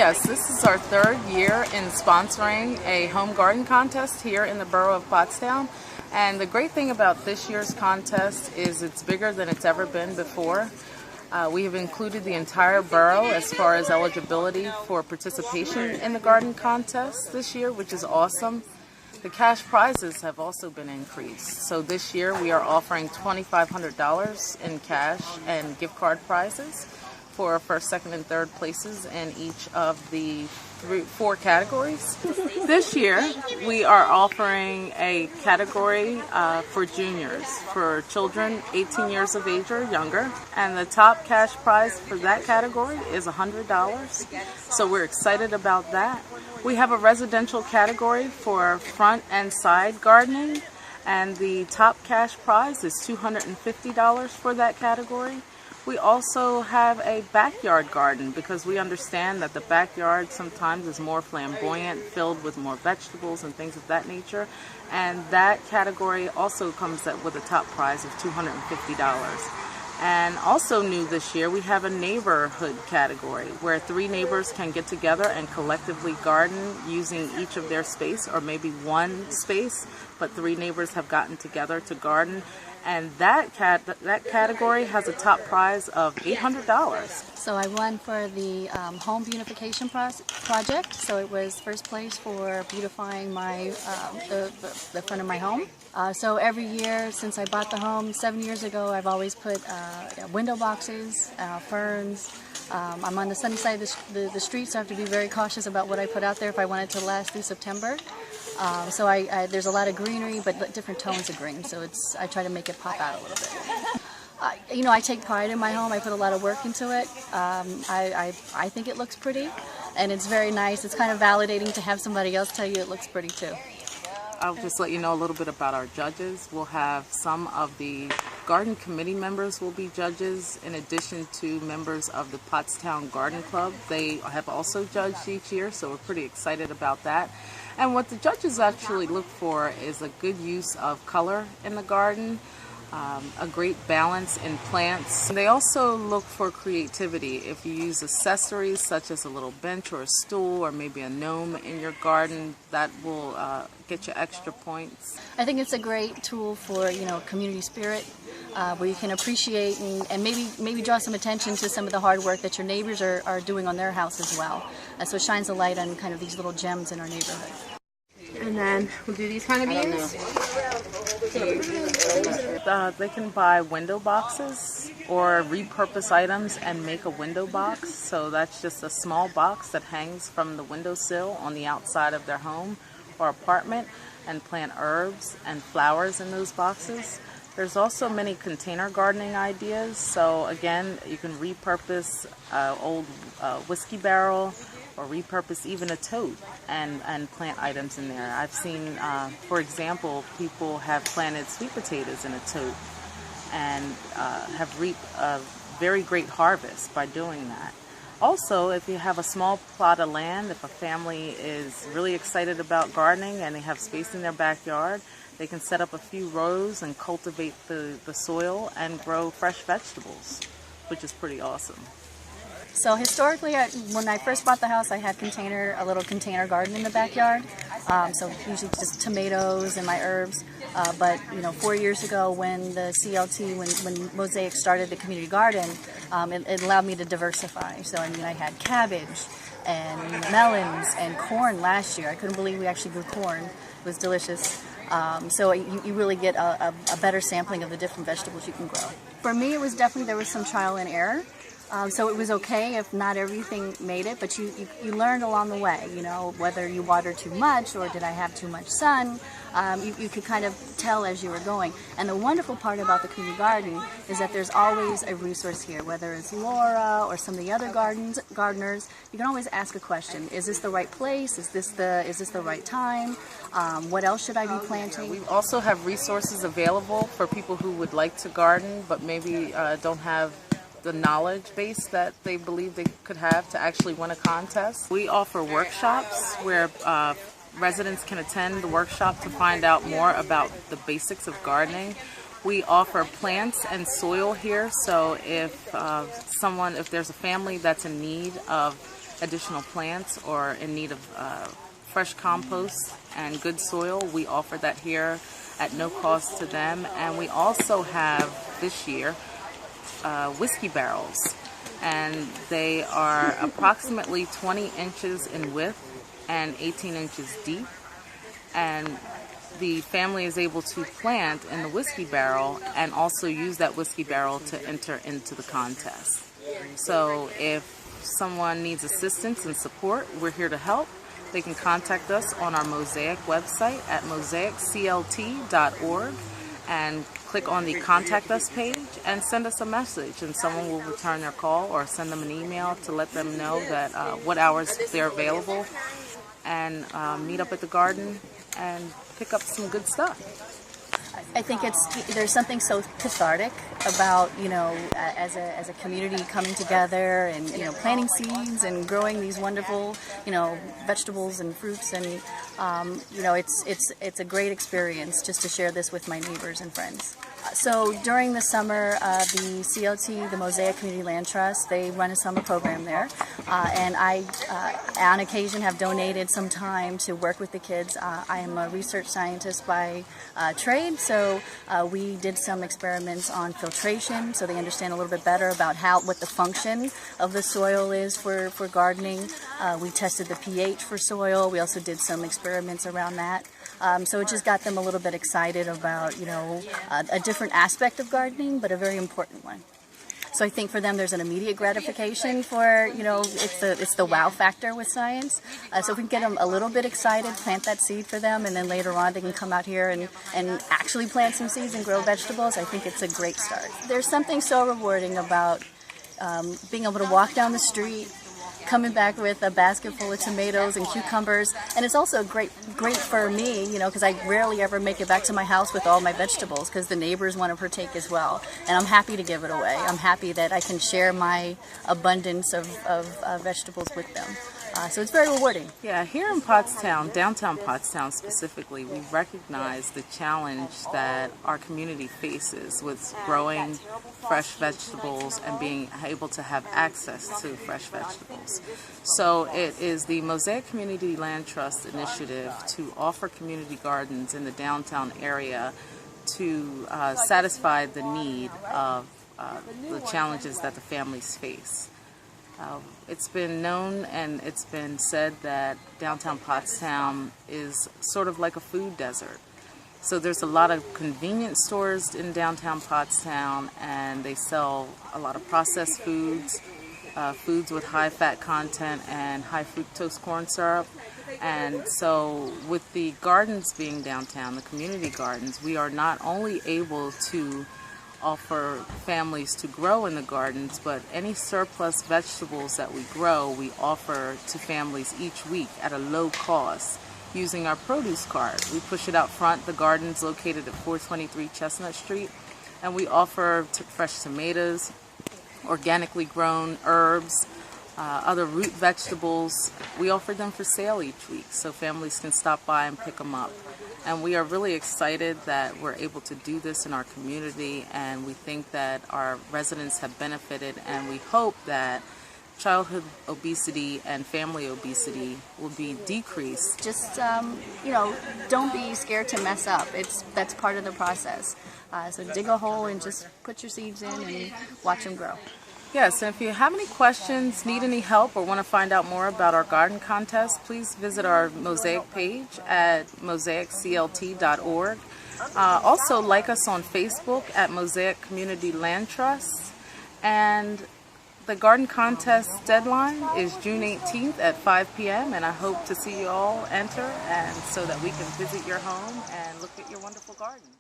Yes, this is our third year in sponsoring a home garden contest here in the borough of Pottstown. And the great thing about this year's contest is it's bigger than it's ever been before. We have included the entire borough as far as eligibility for participation in the garden contest this year, which is awesome. The cash prizes have also been increased. So this year we are offering $2,500 in cash and gift card prizes for first, second, and third places in each of the four categories. This year we are offering a category for juniors, for children 18 years of age or younger, and the top cash prize for that category is $100. So we're excited about that. We have a residential category for front and side gardening, and the top cash prize is $250 for that category. We also have a backyard garden because we understand that the backyard sometimes is more flamboyant, filled with more vegetables and things of that nature. And that category also comes up with a top prize of $250. And also new this year, we have a neighborhood category where 3 neighbors can get together and collectively garden using each of their space, or maybe one space, but 3 neighbors have gotten together to garden. And that category has a top prize of $800. So I won for the home beautification project. So it was first place for beautifying my the front of my home. So every year since I bought the home 7 years ago, I've always put window boxes, ferns. I'm on the sunny side of the street, so I have to be very cautious about what I put out there if I want it to last through September. So there's a lot of greenery, but different tones of green. So I try to make it pop out a little bit. I take pride in my home. I put a lot of work into it. I think it looks pretty, and it's very nice. It's kind of validating to have somebody else tell you it looks pretty too. I'll just let you know a little bit about our judges. We'll have some of the garden committee members will be judges, in addition to members of the Pottstown Garden Club. They have also judged each year, so we're pretty excited about that. And what the judges actually look for is a good use of color in the garden, a great balance in plants. They also look for creativity. If you use accessories such as a little bench or a stool or maybe a gnome in your garden, that will get you extra points. I think it's a great tool for community spirit, where you can appreciate and maybe draw some attention to some of the hard work that your neighbors are doing on their house as well. So it shines a light on kind of these little gems in our neighborhood. And then we'll do these kind of beans. They can buy window boxes or repurpose items and make a window box. So that's just a small box that hangs from the windowsill on the outside of their home or apartment, and plant herbs and flowers in those boxes. There's also many container gardening ideas. So again, you can repurpose old whiskey barrel, or repurpose even a tote and plant items in there. I've seen, for example, people have planted sweet potatoes in a tote and have reaped a very great harvest by doing that. Also, if you have a small plot of land, if a family is really excited about gardening and they have space in their backyard, they can set up a few rows and cultivate the soil and grow fresh vegetables, which is pretty awesome. So historically, when I first bought the house, I had a little container garden in the backyard. So usually just tomatoes and my herbs. But 4 years ago, when the CLT, when Mosaic started the community garden, it allowed me to diversify. So I had cabbage and melons and corn last year. I couldn't believe we actually grew corn. It was delicious. So you really get a better sampling of the different vegetables you can grow. For me, it was definitely, there was some trial and error. So it was okay if not everything made it, but you learned along the way, whether you watered too much or did I have too much sun. You could kind of tell as you were going. And the wonderful part about the community garden is that there's always a resource here, whether it's Laura or some of the other gardeners. You can always ask a question. Is this the right place? Is this the right time? What else should I be planting? We also have resources available for people who would like to garden but maybe don't have the knowledge base that they believe they could have to actually win a contest. We offer workshops where residents can attend the workshop to find out more about the basics of gardening. We offer plants and soil here, so if there's a family that's in need of additional plants or in need of fresh compost and good soil, we offer that here at no cost to them. And we also have this year whiskey barrels, and they are approximately 20 inches in width and 18 inches deep, and the family is able to plant in the whiskey barrel and also use that whiskey barrel to enter into the contest. So if someone needs assistance and support, we're here to help. They can contact us on our Mosaic website at mosaicclt.org and click on the Contact Us page and send us a message, and someone will return their call or send them an email to let them know that what hours they're available, and meet up at the garden and pick up some good stuff. I think there's something so cathartic about, as a community coming together and, planting seeds and growing these wonderful, vegetables and fruits, and, it's a great experience just to share this with my neighbors and friends. So during the summer, the CLT, the Mosaic Community Land Trust, they run a summer program there, and I, on occasion, have donated some time to work with the kids. I am a research scientist by trade, so we did some experiments on filtration, so they understand a little bit better about what the function of the soil is for gardening. We tested the pH for soil. We also did some experiments around that. So it just got them a little bit excited about, a different aspect of gardening, but a very important one. So I think for them there's an immediate gratification for, it's the wow factor with science. So if we can get them a little bit excited, plant that seed for them, and then later on they can come out here and actually plant some seeds and grow vegetables, I think it's a great start. There's something so rewarding about being able to walk down the street, coming back with a basket full of tomatoes and cucumbers, and it's also great for me, because I rarely ever make it back to my house with all my vegetables, because the neighbors want to partake as well, and I'm happy to give it away. I'm happy that I can share my abundance of vegetables with them. So it's very rewarding. Yeah, here in Pottstown, downtown Pottstown specifically, we recognize the challenge that our community faces with growing fresh vegetables and being able to have access to fresh vegetables. So it is the Mosaic Community Land Trust initiative to offer community gardens in the downtown area to satisfy the need of the challenges that the families face. It's been known and it's been said that downtown Pottstown is sort of like a food desert. So there's a lot of convenience stores in downtown Pottstown, and they sell a lot of processed foods, foods with high fat content and high fructose corn syrup. And so with the gardens being downtown, the community gardens, we are not only able to offer families to grow in the gardens, but any surplus vegetables that we grow, we offer to families each week at a low cost using our produce cart. We push it out front. The garden's located at 423 Chestnut Street, and we offer fresh tomatoes, organically grown herbs, other root vegetables. We offer them for sale each week so families can stop by and pick them up. And we are really excited that we're able to do this in our community, and we think that our residents have benefited, and we hope that childhood obesity and family obesity will be decreased. Just, don't be scared to mess up. That's part of the process. So dig a hole and just put your seeds in and watch them grow. Yes, and if you have any questions, need any help, or want to find out more about our garden contest, please visit our Mosaic page at mosaicclt.org. Also, like us on Facebook at Mosaic Community Land Trust. And the garden contest deadline is June 18th at 5 p.m. and I hope to see you all enter, and so that we can visit your home and look at your wonderful garden.